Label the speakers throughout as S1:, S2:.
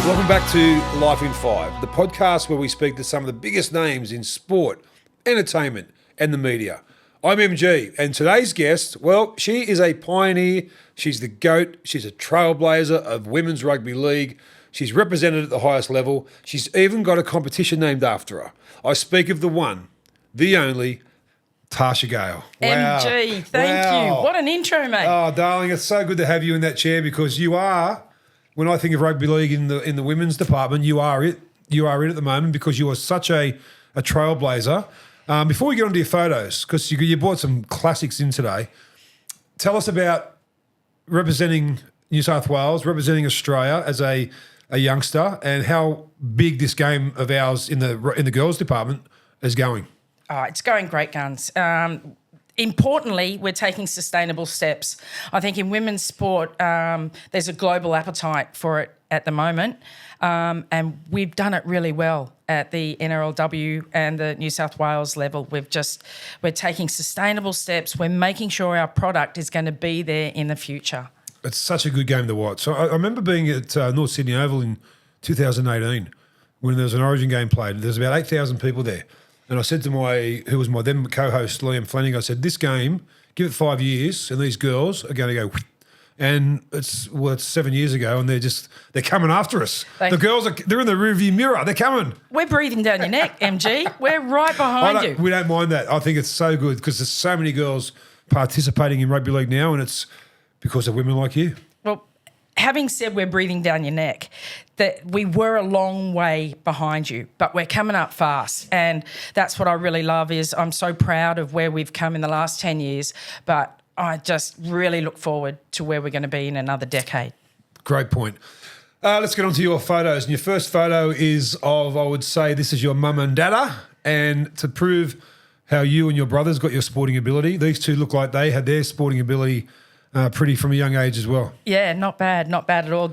S1: Welcome back to Life in 5, the podcast where we speak to some of the biggest names in sport, entertainment, and the media. I'm MG, and today's guest, well, she is a pioneer. She's the GOAT. She's a trailblazer of women's rugby league. She's represented at the highest level. She's even got a competition named after her. I speak of the one, the only, Tarsha Gale.
S2: Wow. MG, thank you. What an intro, mate.
S1: Oh, darling, it's so good to have you in that chair because you are, when I think of rugby league in the women's department, you are it. You are it at the moment because you are such a trailblazer. Before we get onto your photos, because you brought some classics in today, tell us about representing New South Wales, representing Australia as a youngster, and how big this game of ours in the girls department is going.
S2: Oh, it's going great guns. Importantly, we're taking sustainable steps. I think in women's sport, there's a global appetite for it at the moment, and we've done it really well at the NRLW and the New South Wales level. We're taking sustainable steps. We're making sure our product is going to be there in the future.
S1: It's such a good game to watch. So I remember being at North Sydney Oval in 2018 when there was an Origin game played. There's about 8,000 people there. And I said to who was my then co-host, Liam Fleming, I said, this game, give it 5 years and these girls are going to go. And it's 7 years ago and they're coming after us. The girls, they're in the rearview mirror. They're coming.
S2: We're breathing down your neck, MG. We're right behind you.
S1: We don't mind that. I think it's so good because there's so many girls participating in rugby league now and it's because of women like you.
S2: Well, having said we're breathing down your neck, that we were a long way behind you, but we're coming up fast. And that's what I really love is I'm so proud of where we've come in the last 10 years, but I just really look forward to where we're going to be in another decade.
S1: Great point. Let's get on to your photos. And your first photo is of, I would say, this is your mum and dada. And to prove how you and your brothers got your sporting ability, these two look like they had their sporting ability pretty from a young age as well.
S2: Yeah, not bad at all.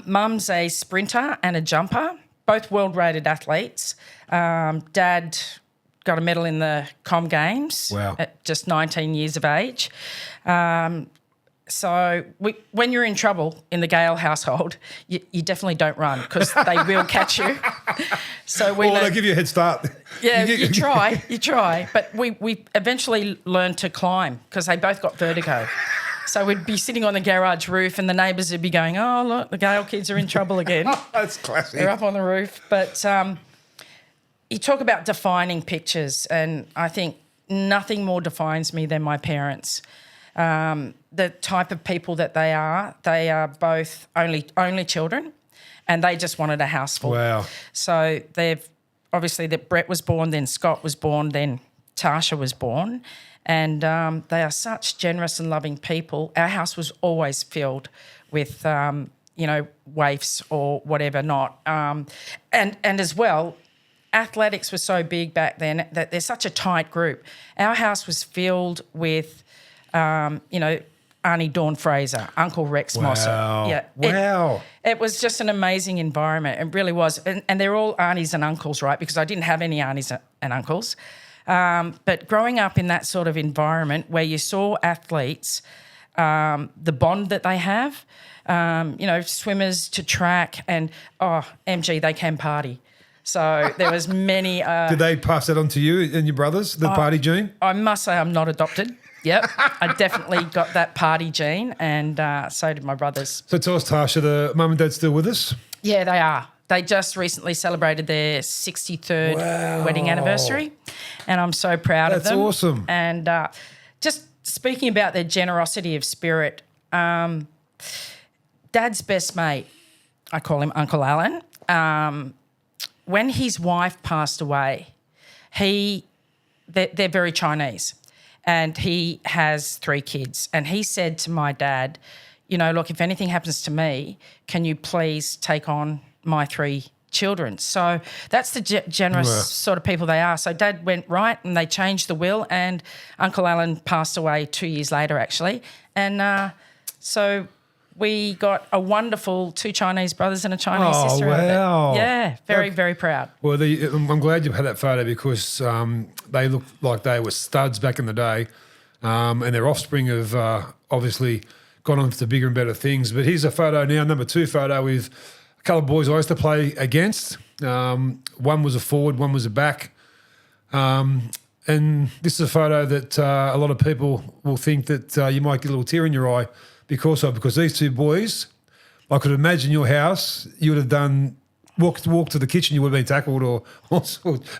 S2: Mum's a sprinter and a jumper, both world-rated athletes. Dad got a medal in the Com Games at just 19 years of age. So when you're in trouble in the Gale household, you definitely don't run because they will catch you. So
S1: they give you a head start.
S2: Yeah, you try. But we eventually learned to climb because they both got vertigo. So we'd be sitting on the garage roof and the neighbours would be going, oh, look, the Gale kids are in trouble again.
S1: That's classic.
S2: They're up on the roof. But you talk about defining pictures, and I think nothing more defines me than my parents. The type of people that they are both only children, and they just wanted a house full.
S1: Wow.
S2: So obviously that Brett was born, then Scott was born, then Tarsha was born. And they are such generous and loving people. Our house was always filled with, waifs or whatever not. And as well, athletics was so big back then that they're such a tight group. Our house was filled with, Auntie Dawn Fraser, Uncle Rex Mosser. Yeah,
S1: wow.
S2: It was just an amazing environment. It really was. And they're all aunties and uncles, right, because I didn't have any aunties and uncles. But growing up in that sort of environment where you saw athletes, the bond that they have, swimmers to track and, MG, they can party. So there was many...
S1: Did they pass that on to you and your brothers, the party gene?
S2: I must say I'm not adopted. Yep, I definitely got that party gene and so did my brothers.
S1: So tell us, Tarsha, the mum and dad still with us?
S2: Yeah, they are. They just recently celebrated their 63rd wedding anniversary, and I'm so proud of them.
S1: That's awesome.
S2: And just speaking about their generosity of spirit, Dad's best mate, I call him Uncle Alan, when his wife passed away, they're very Chinese, and he has 3 kids, and he said to my dad, look, if anything happens to me, can you please take on my 3 children? So that's the generous sort of people they are. So Dad went right and they changed the will, and Uncle Alan passed away 2 years later actually. And so we got a wonderful 2 Chinese brothers and a Chinese sister out of it. Yeah, very proud.
S1: Well, I'm glad you had that photo because they looked like they were studs back in the day, and their offspring have obviously gone on to bigger and better things. But here's a photo now, number 2 photo with a couple of boys I used to play against. One was a forward, one was a back. And this is a photo that a lot of people will think that you might get a little tear in your eye because these two boys, I could imagine your house, you would have done walk to the kitchen, you would have been tackled or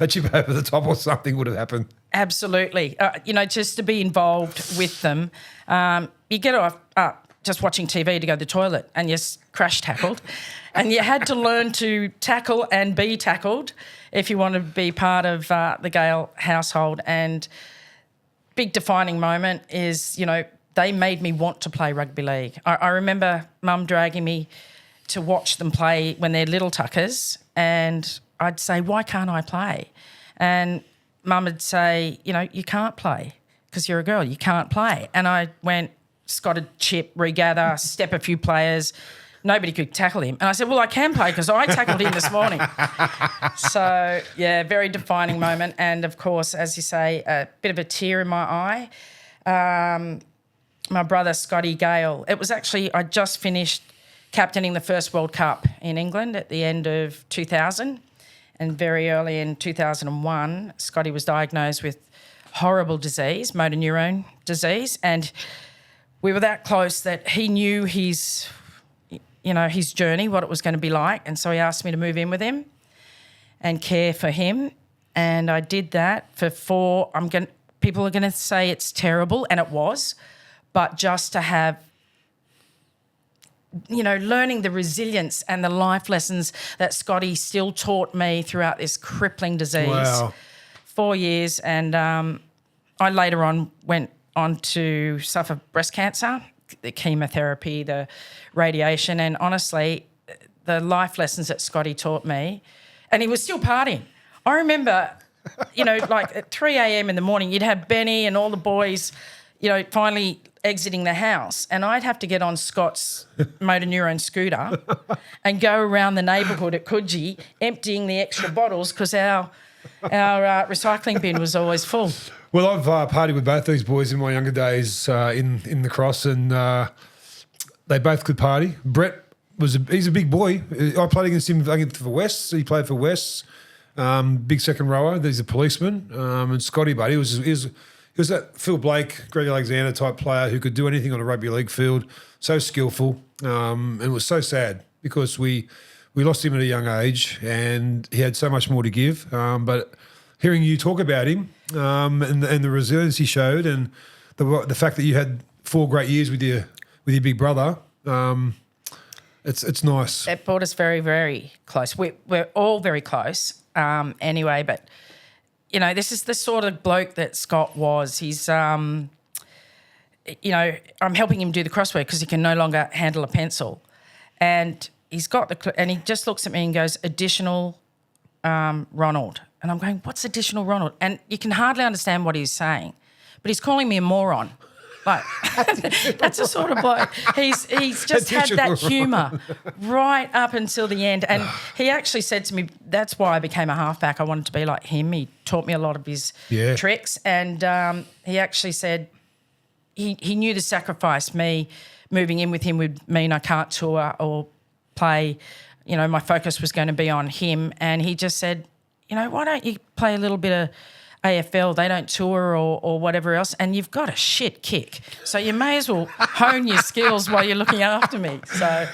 S1: a chip over the top or something would have happened.
S2: Absolutely. Just to be involved with them, you get off just watching TV to go to the toilet and you're crash tackled. And you had to learn to tackle and be tackled if you want to be part of the Gale household. And big defining moment is, they made me want to play rugby league. I remember Mum dragging me to watch them play when they're little tuckers, and I'd say, why can't I play? And Mum would say, you can't play because you're a girl, you can't play. And I went, Scotted chip, regather, step a few players. Nobody could tackle him. And I said, well, I can play because I tackled him this morning. So, yeah, very defining moment. And, of course, as you say, a bit of a tear in my eye. My brother, Scotty Gale, it was actually, I just finished captaining the first World Cup in England at the end of 2000. And very early in 2001, Scotty was diagnosed with horrible disease, motor neurone disease. And we were that close that he knew his journey, what it was going to be like. And so he asked me to move in with him and care for him. And I did that for 4. People are going to say it's terrible, and it was. But just to have, learning the resilience and the life lessons that Scotty still taught me throughout this crippling disease.
S1: Wow.
S2: 4 years. And I later on went on to suffer breast cancer, the chemotherapy, the radiation, and honestly, the life lessons that Scotty taught me, and he was still partying. I remember, like at 3 a.m. in the morning, you'd have Benny and all the boys, finally exiting the house, and I'd have to get on Scott's motor neurone scooter and go around the neighbourhood at Coogee emptying the extra bottles because our recycling bin was always full.
S1: Well, I've partied with both these boys in my younger days in the cross, and they both could party. Brett he's a big boy. I played against him for Wests. He played for Wests, big second rower. He's a policeman. And Scotty, but he was that Phil Blake, Greg Alexander type player who could do anything on a rugby league field. So skillful, and it was so sad because we lost him at a young age, and he had so much more to give. But hearing you talk about him and the resilience he showed, and the fact that you had 4 great years with your big brother, it's nice.
S2: It brought us very, very close. We're all very close anyway, but, this is the sort of bloke that Scott was. He's, I'm helping him do the crossword because he can no longer handle a pencil. And he's got and he just looks at me and goes, additional Ronald. And I'm going, what's additional Ronald? And you can hardly understand what he's saying, but he's calling me a moron. Like, that's the sort of bloke. He's just had that humour right up until the end. And he actually said to me, that's why I became a halfback. I wanted to be like him. He taught me a lot of his tricks. And he actually said he knew the sacrifice, me moving in with him would mean I can't tour or play. My focus was going to be on him. And he just said, why don't you play a little bit of AFL? They don't tour or whatever else, and you've got a shit kick. So you may as well hone your skills while you're looking after me. So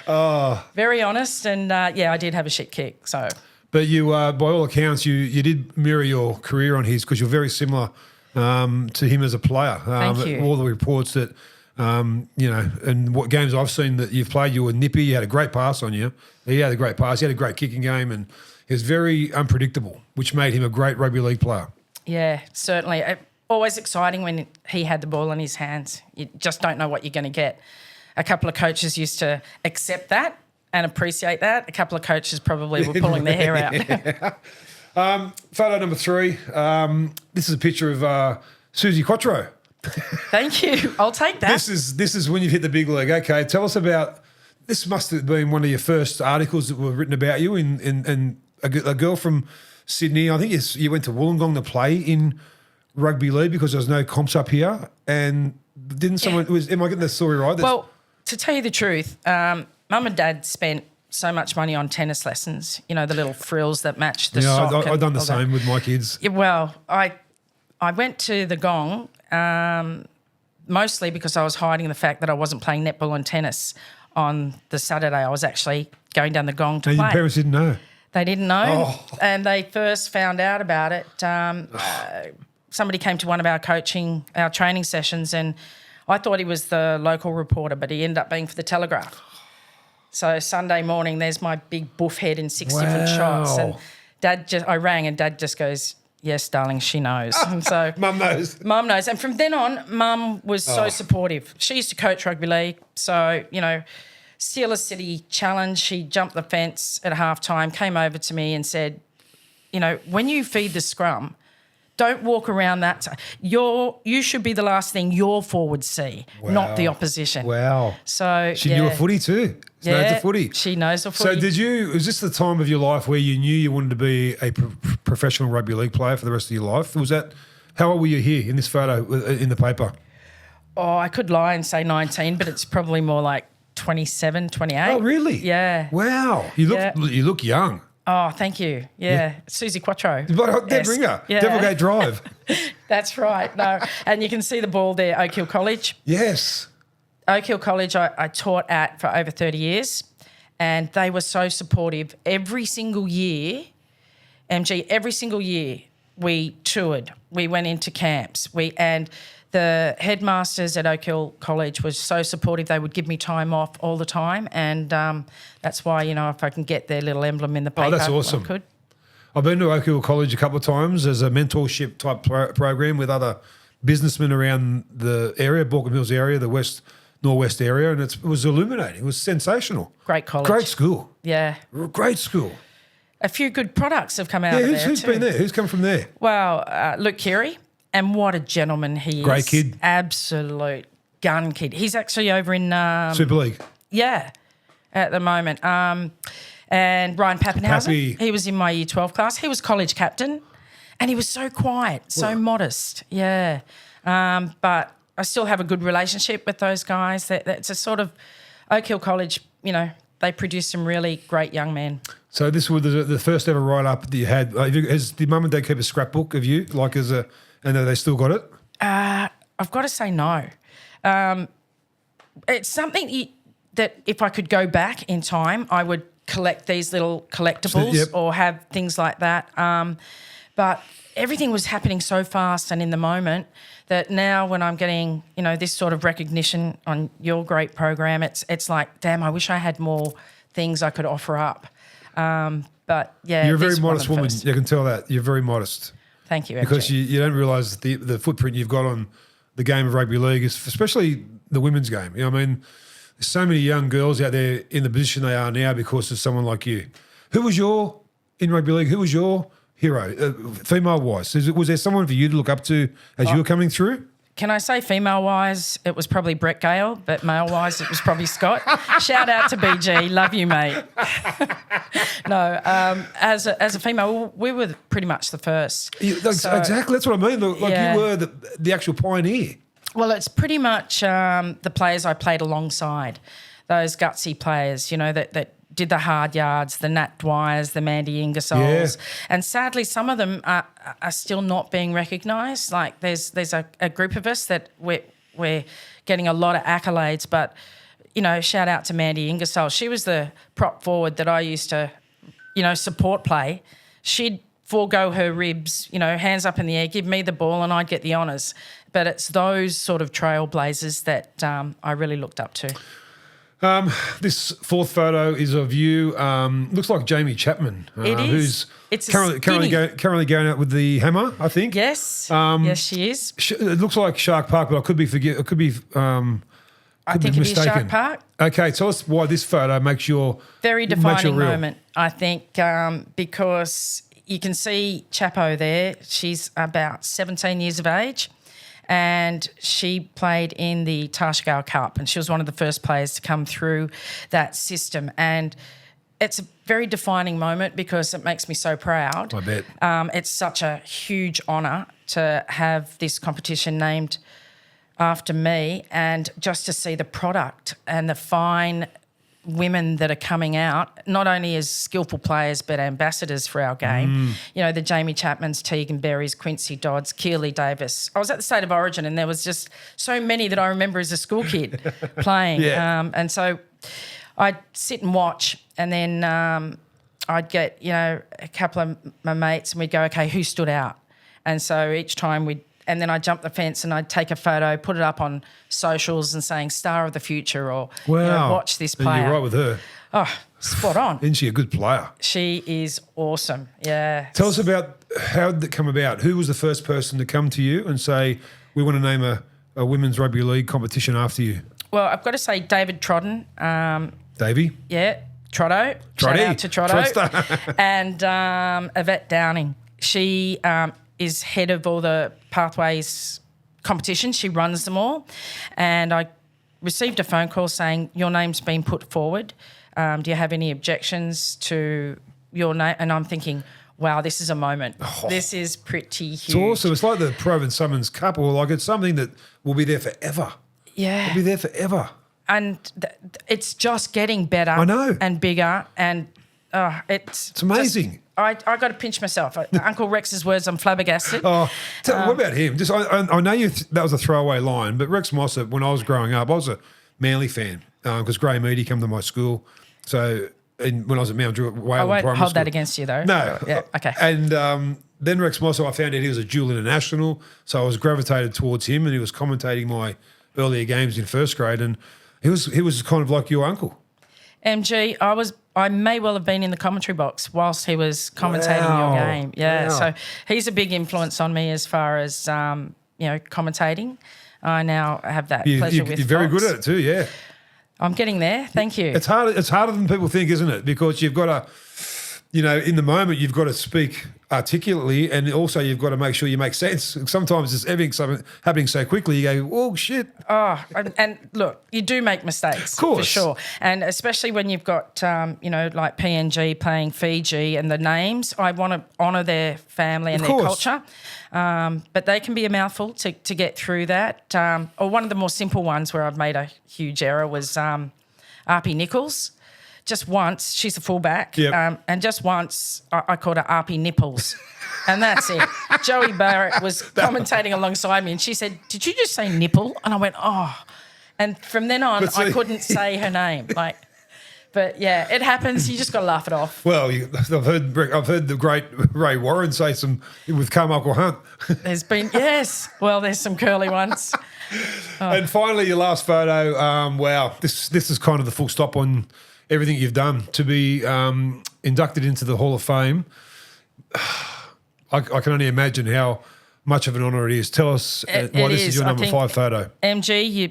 S2: very honest, and I did have a shit kick. So,
S1: but you, by all accounts, you did mirror your career on his because you're very similar to him as a player.
S2: Thank you.
S1: All the reports that and what games I've seen that you've played, you were nippy. You had a great pass on you. He had a great pass. He had a great kicking game, and he was very unpredictable, which made him a great rugby league player.
S2: Yeah, certainly. Always exciting when he had the ball in his hands. You just don't know what you're going to get. A couple of coaches used to accept that and appreciate that. A couple of coaches probably were pulling their hair out.
S1: Photo number 3. This is a picture of Susie Quattro.
S2: Thank you. I'll take that.
S1: This is when you've hit the big league. Okay, tell us about. This must have been one of your first articles that were written about you in a girl from Sydney. I think you went to Wollongong to play in rugby league because there was no comps up here. And didn't someone am I getting the story right?
S2: Well, to tell you the truth, Mum and Dad spent so much money on tennis lessons, you know, the little frills that match the
S1: Yeah,
S2: sock.
S1: I've done the
S2: all that.
S1: same with my kids.
S2: Yeah, well, I went to the Gong mostly because I was hiding the fact that I wasn't playing netball and tennis on the Saturday. I was actually going down the Gong to
S1: And
S2: play.
S1: your parents didn't know.
S2: They didn't know,
S1: Oh.
S2: and they first found out about it. Somebody came to one of our training sessions, and I thought he was the local reporter, but he ended up being for the Telegraph. So Sunday morning, there's my big buff head in 6 different shots, and I rang, and Dad just goes, "Yes, darling, she knows." And so
S1: Mum knows.
S2: Mum knows, and from then on, Mum was so supportive. She used to coach rugby league, so you know. Steelers City Challenge, she jumped the fence at halftime, came over to me and said, you know, when you feed the scrum, don't walk around that. You should be the last thing your forwards see, not the opposition.
S1: Wow.
S2: So
S1: She knew a footy too. She knows the footy.
S2: She knows the footy.
S1: So was this the time of your life where you knew you wanted to be a professional rugby league player for the rest of your life? How old were you here in this photo in the paper?
S2: Oh, I could lie and say 19, but it's probably more like 27, 28.
S1: Oh, really?
S2: Yeah.
S1: Wow. You look young.
S2: Oh, thank you. Yeah. Susie Quattro.
S1: But dead ringer.
S2: Yeah.
S1: Devilgate Drive.
S2: That's right. No, and you can see the ball there, Oak Hill College.
S1: Yes.
S2: Oak Hill College I taught at for over 30 years, and they were so supportive. Every single year, MG, every single year we toured. We went into camps. And the headmasters at Oak Hill College was so supportive. They would give me time off all the time, and that's why, you know, if I can get their little emblem in the paper,
S1: that's awesome.
S2: I could.
S1: I've been to Oak Hill College a couple of times as a mentorship type program with other businessmen around the area, Baulkham Hills area, the northwest area, and it was illuminating. It was sensational.
S2: Great college.
S1: Great school.
S2: Yeah.
S1: Great school.
S2: A few good products have come out of there
S1: who's
S2: too.
S1: been there? Who's come from there?
S2: Well, Luke Keary. And what a gentleman he is.
S1: Great kid.
S2: Absolute gun kid. He's actually over in...
S1: Super League.
S2: Yeah, at the moment. And Ryan Pappenhausen, he was in my Year 12 class. He was college captain, and he was so quiet, so modest. Yeah. But I still have a good relationship with those guys. That's a sort of... Oak Hill College, you know, they produce some really great young men.
S1: So this was the first ever write-up that you had. Has the mum and dad keep a scrapbook of you, and they still got it?
S2: I've got to say no. It's something that if I could go back in time, I would collect these little collectibles or have things like that. But everything was happening so fast and in the moment that now when I'm getting, you know, this sort of recognition on your great program, it's like, damn, I wish I had more things I could offer up. But yeah,
S1: you're a very modest woman. You can tell that you're very modest.
S2: Thank you,
S1: because you don't realise the footprint you've got on the game of rugby league, especially the women's game. You know what I mean? There's so many young girls out there in the position they are now because of someone like you. Who was in rugby league? Who was your hero, female-wise? Was there someone for you to look up to as you were coming through?
S2: Can I say female-wise, it was probably Brett Gale, but male-wise, it was probably Scott. Shout out to BG. Love you, mate. No, as a female, we were pretty much the first.
S1: Exactly. That's what I mean. You were the actual pioneer.
S2: Well, it's pretty much the players I played alongside, those gutsy players, you know, that did the hard yards, the Nat Dwyers, the Mandy Ingersolls. And sadly, some of them are still not being recognised. Like there's a group of us that we're getting a lot of accolades, but, you know, shout out to Mandy Ingersoll. She was the prop forward that I used to, you know, support play. She'd forego her ribs, you know, hands up in the air, give me the ball and I'd get the honours. But it's those sort of trailblazers that I really looked up to.
S1: This fourth photo is of you. Looks like Jamie Chapman,
S2: it is.
S1: Who's currently going out with the Hammer, I think.
S2: Yes, yes, she is.
S1: It looks like Shark Park, but I could be
S2: I think it is Shark Park.
S1: Okay, tell us why this photo makes your
S2: very defining moment. I think because you can see Chapo there. She's about 17 years of age. And she played in the Tarsha Gale Cup, and she was one of the first players to come through that system. And it's a very defining moment because it makes me so proud.
S1: I bet.
S2: It's such a huge honour to have this competition named after me, and just to see the product and the fine women that are coming out, not only as skillful players but ambassadors for our game. You know, the Jamie Chapmans, Tegan Berrys, Quincy Dodds, Keely Davis. I was at the State of Origin and there was just so many that I remember as a school kid playing.
S1: Yeah.
S2: And so I'd sit and watch, and then I'd get, you know, a couple of my mates and we'd go, okay, who stood out? And so each time and then I'd jump the fence and I'd take a photo, put it up on socials and saying star of the future, or
S1: Wow.
S2: you know, watch this player.
S1: You're right with her.
S2: Oh, spot on.
S1: Isn't she a good player?
S2: She is awesome. Yeah.
S1: Tell us about how did it come about? Who was the first person to come to you and say, we want to name a women's rugby league competition after you?
S2: Well, I've got to say David Trodden.
S1: Davey?
S2: Yeah, Trotto.
S1: Trotty.
S2: Shout out to Trotto.
S1: Troster.
S2: And Yvette Downing. She is head of all the Pathways competitions. She runs them all. And I received a phone call saying, your name's been put forward. Do you have any objections to your name? And I'm thinking, wow, this is a moment. Oh, this is pretty huge.
S1: It's awesome. It's like the Provan Summons Cup, or like it's something that will be there forever.
S2: Yeah.
S1: It'll be there forever.
S2: And it's just getting better.
S1: I know.
S2: And bigger. And it's
S1: amazing.
S2: I got to pinch myself. Uncle Rex's words, I'm flabbergasted.
S1: Oh, what about him? Just I know that was a throwaway line, but Rex Mossop, when I was growing up, I was a Manly fan because Graham Eady came to my school. So when I was at Mount Druitt, Whalen
S2: I won't
S1: Primary
S2: hold
S1: School.
S2: that against you, though.
S1: No.
S2: Yeah, okay.
S1: And then Rex Mossop, I found out he was a dual international, so I was gravitated towards him, and he was commentating my earlier games in first grade, and he was kind of like your uncle.
S2: MG, I may well have been in the commentary box whilst he was commentating your game. Yeah,
S1: Wow.
S2: so he's a big influence on me as far as commentating. I now have that pleasure with
S1: You're very
S2: Fox.
S1: good at it too, yeah.
S2: I'm getting there. Thank you.
S1: It's harder than people think, isn't it? Because you've got to, in the moment you've got to speak articulately, and also you've got to make sure you make sense. Sometimes it's something happening so quickly, you go, oh, shit.
S2: Oh, and look, you do make mistakes,
S1: Of course.
S2: for sure. And especially when you've got, like PNG playing Fiji and the names, I want to honour their family and
S1: Of
S2: their
S1: course.
S2: culture. But they can be a mouthful to get through that. Or one of the more simple ones where I've made a huge error was Arpie Nichols. Just once, she's a fullback,
S1: Yep.
S2: and just once I called her Arpie Nipples, and that's it. Joey Barrett was commentating alongside me, and she said, "Did you just say nipple?" And I went, "Oh," and from then on, I couldn't say her name. But yeah, it happens. You just got to laugh it off.
S1: Well, I've heard the great Ray Warren say some with Carmichael Hunt.
S2: There's some curly ones.
S1: And finally, your last photo. Wow, this is kind of the full stop on everything you've done to be inducted into the Hall of Fame. I can only imagine how much of an honour it is. Tell us why this is your number 5 photo.
S2: MG,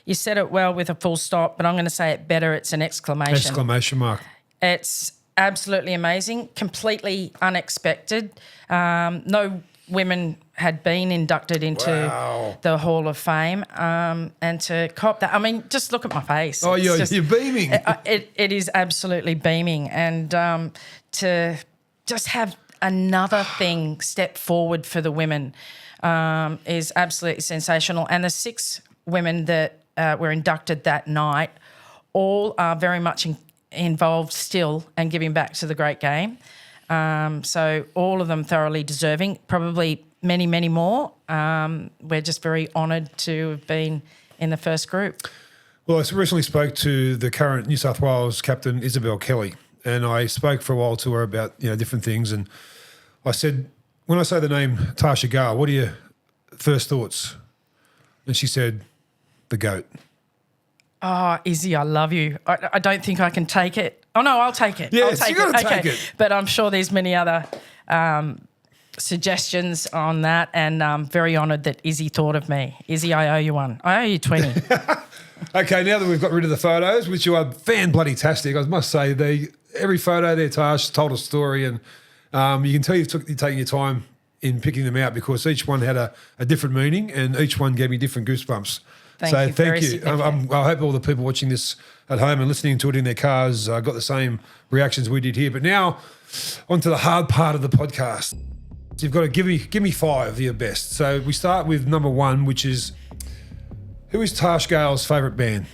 S2: you said it well with a full stop, but I'm going to say it better. It's an exclamation.
S1: Exclamation mark.
S2: It's absolutely amazing, completely unexpected. No women had been inducted into the Hall of Fame, and to cop that, I mean, just look at my face.
S1: Oh,
S2: It's
S1: you're beaming.
S2: It is absolutely beaming, and to just have another thing step forward for the women is absolutely sensational. And the 6 women that were inducted that night all are very much involved still and giving back to the great game. So all of them thoroughly deserving, probably many, many more. We're just very honoured to have been in the first group.
S1: Well, I recently spoke to the current New South Wales captain, Isabel Kelly, and I spoke for a while to her about different things. And I said, when I say the name Tarsha Gale, what are your first thoughts? And she said, the GOAT.
S2: Oh, Izzy, I love you. I don't think I can take it. Oh, no, I'll take it.
S1: Yes,
S2: I'll take
S1: you got to
S2: it.
S1: take it.
S2: But I'm sure there's many other suggestions on that, and I'm very honoured that Izzy thought of me. Izzy, I owe you one. I owe you 20.
S1: Okay, now that we've got rid of the photos, which you are fan-bloody-tastic, I must say, every photo there, Tash, told a story, and you can tell you're taking your time in picking them out because each one had a different meaning and each one gave me different goosebumps. Thank you. I hope all the people watching this at home and listening to it in their cars got the same reactions we did here. But now, on to the hard part of the podcast. So you've got to give me 5 of your best. So we start with number 1, which is, who is Tash Gale's favourite band?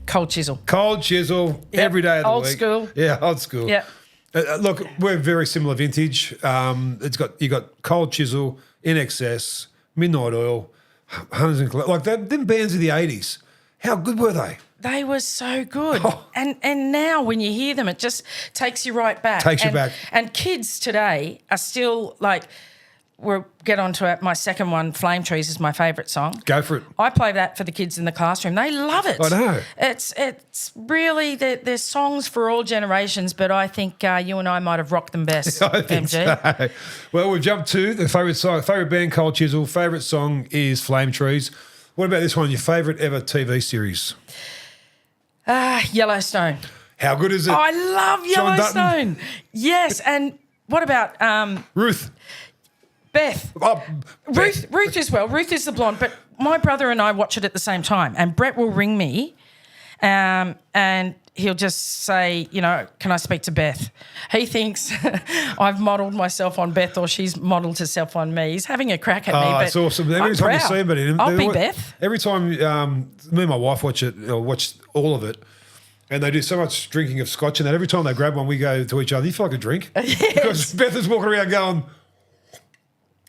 S2: Cold chisel.
S1: Cold chisel every day of the
S2: Old
S1: week.
S2: school.
S1: Yeah, old school.
S2: Yeah.
S1: Look, we're very similar vintage. You got cold chisel, In Excess, Midnight Oil, Hunters and like that. Them bands of the 80s. How good were they?
S2: They were so good.
S1: Oh.
S2: And now when you hear them, it just takes you right back.
S1: Takes you back.
S2: And kids today are still like, we'll get on to it. My second one, Flame Trees, is my favourite song.
S1: Go for it.
S2: I play that for the kids in the classroom. They love it.
S1: I know.
S2: It's really, there's songs for all generations, but I think you and I might have rocked them best,
S1: I think
S2: MG.
S1: so. Well, we've jumped to the favourite song. Favourite band, Cold Chisel. Favourite song is Flame Trees. What about this one? Your favourite ever TV series?
S2: Yellowstone.
S1: How good is it?
S2: I love
S1: John Dutton.
S2: Yellowstone. Yes, and what about
S1: Ruth.
S2: Beth?
S1: Oh,
S2: Ruth as well. Ruth is the blonde, but my brother and I watch it at the same time, and Brett will ring me and he'll just say, can I speak to Beth? He thinks I've modelled myself on Beth or she's modelled herself on me. He's having a crack at me. But
S1: it's awesome. Every
S2: I'm
S1: time
S2: proud.
S1: you see him,
S2: I'll be Beth.
S1: Every time me and my wife watch all of it, and they do so much drinking of scotch and that. Every time they grab one, we go to each other. You feel like a drink?
S2: Yes.
S1: Because Beth is walking around going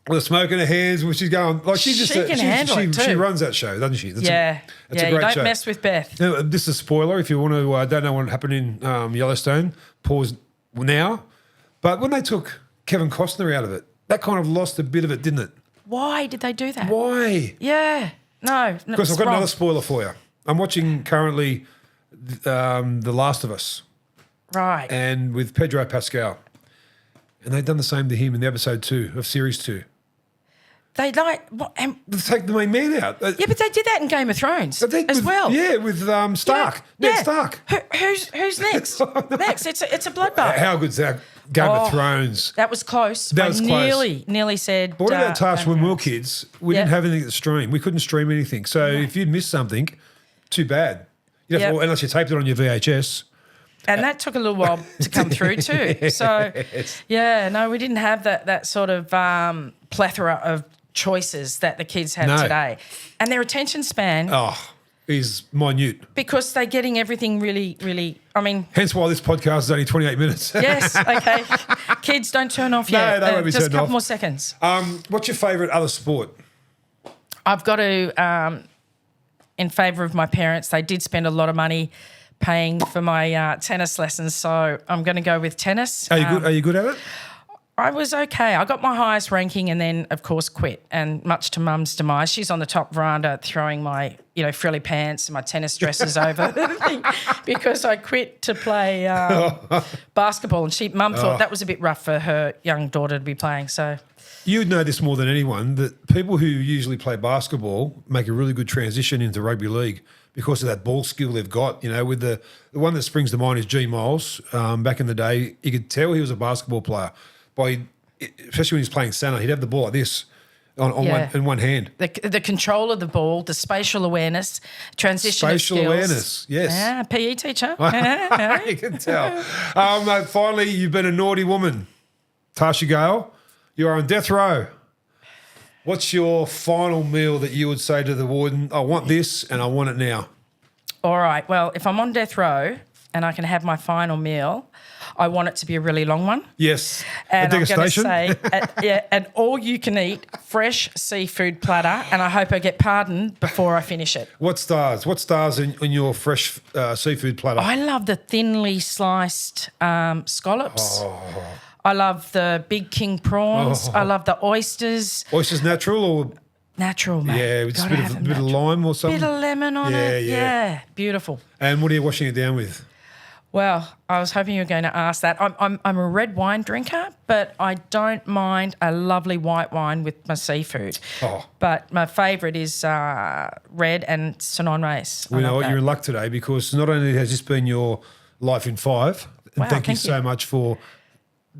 S1: with a smoke in her hands, which she's going like
S2: She can handle it too.
S1: She runs that show, doesn't she? That's
S2: Yeah.
S1: a great
S2: you don't
S1: show.
S2: mess with Beth.
S1: Now, this is a spoiler. If you want to don't know what happened in Yellowstone, pause now. But when they took Kevin Costner out of it, that kind of lost a bit of it, didn't it?
S2: Why did they do that?
S1: Why?
S2: Yeah. No.
S1: Because I've got another spoiler for you. I'm watching currently The Last of Us,
S2: Right.
S1: and with Pedro Pascal, and they've done the same to him in the episode 2 of series 2.
S2: They like what?
S1: They take the main man out.
S2: Yeah, but they did that in Game of Thrones
S1: With-
S2: well.
S1: Yeah, with Stark.
S2: Yeah.
S1: Ned Stark.
S2: Who's next? Next, it's a bloodbath.
S1: How good's that? Game of
S2: Oh.
S1: Thrones.
S2: That was close.
S1: That was
S2: I nearly said.
S1: But what about Tarsha? When we were
S2: Thrones.
S1: kids, we
S2: Yeah.
S1: didn't have anything to stream. We couldn't stream anything. So if you'd missed something, too bad. You'd have to,
S2: Yep.
S1: unless you taped it on your VHS.
S2: And that took a little while to come through too. So, yeah, no, we didn't have that sort of plethora of choices that the kids have
S1: No.
S2: today. And their attention span,
S1: Is minute.
S2: because they're getting everything really, really,
S1: Hence why this podcast is only 28 minutes.
S2: yes, okay. Kids, don't turn off
S1: No,
S2: yet.
S1: they won't be
S2: Just a
S1: turned
S2: couple
S1: off.
S2: more seconds.
S1: What's your favourite other sport?
S2: I've got to, in favour of my parents, they did spend a lot of money paying for my tennis lessons, so I'm going to go with tennis.
S1: Are you good? Are you good at it?
S2: I was okay. I got my highest ranking and then, of course, quit. And much to Mum's demise, she's on the top veranda throwing my, frilly pants and my tennis dresses over because I quit to play basketball. And Mum thought that was a bit rough for her young daughter to be playing. So
S1: You'd know this more than anyone, that people who usually play basketball make a really good transition into rugby league because of that ball skill they've got. With the one that springs to mind is G. Miles. Back in the day, you could tell he was a basketball player. Especially when he's playing centre, he'd have the ball like this in one hand.
S2: the control of the ball, the spatial awareness, transition
S1: Spatial
S2: of skills.
S1: awareness, yes.
S2: Yeah, PE teacher.
S1: You can tell. Finally, you've been a naughty woman. Tarsha Gale, you are on death row. What's your final meal that you would say to the warden, I want this and I want it now?
S2: All right. Well, if I'm on death row and I can have my final meal, I want it to be a really long one.
S1: Yes.
S2: And
S1: a
S2: I'm going to
S1: degustation?
S2: say, an all-you-can-eat fresh seafood platter, and I hope I get pardoned before I finish it.
S1: What stars? What stars in your fresh seafood platter?
S2: I love the thinly sliced scallops.
S1: Oh.
S2: I love the big king prawns. I love the oysters.
S1: Oysters natural or?
S2: Natural, mate.
S1: Yeah, with just a
S2: Gotta
S1: bit
S2: have
S1: of
S2: them natural.
S1: lime or something?
S2: Bit of lemon on it. Yeah, beautiful.
S1: And what are you washing it down with?
S2: Well, I was hoping you were going to ask that. I'm a red wine drinker, but I don't mind a lovely white wine with my seafood.
S1: Oh.
S2: But my favourite is red and Sanon Race.
S1: We know what, you're in luck today because not only has this been your life in 5, and
S2: Wow,
S1: thank you
S2: thank
S1: so
S2: you.
S1: much for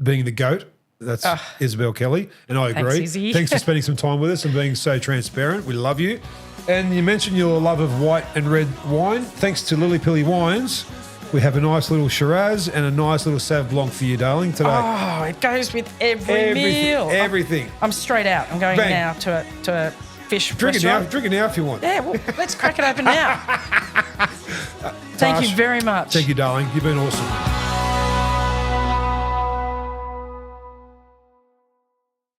S1: being the GOAT. That's Isabel Kelly, and I agree.
S2: Thanks, Izzy.
S1: Thanks for spending some time with us and being so transparent. We love you. And you mentioned your love of white and red wine. Thanks to Lily Pilly Wines, we have a nice little Shiraz and a nice little Sauv Blanc for you, darling, today.
S2: Oh, it goes with every meal.
S1: Everything.
S2: I'm straight out. I'm going
S1: Bang.
S2: now to a fish
S1: Drink it now.
S2: restaurant.
S1: Drink it now if you want.
S2: Yeah, well, let's crack it open now. Thank
S1: Tash,
S2: you very much.
S1: Thank you, darling. You've been awesome.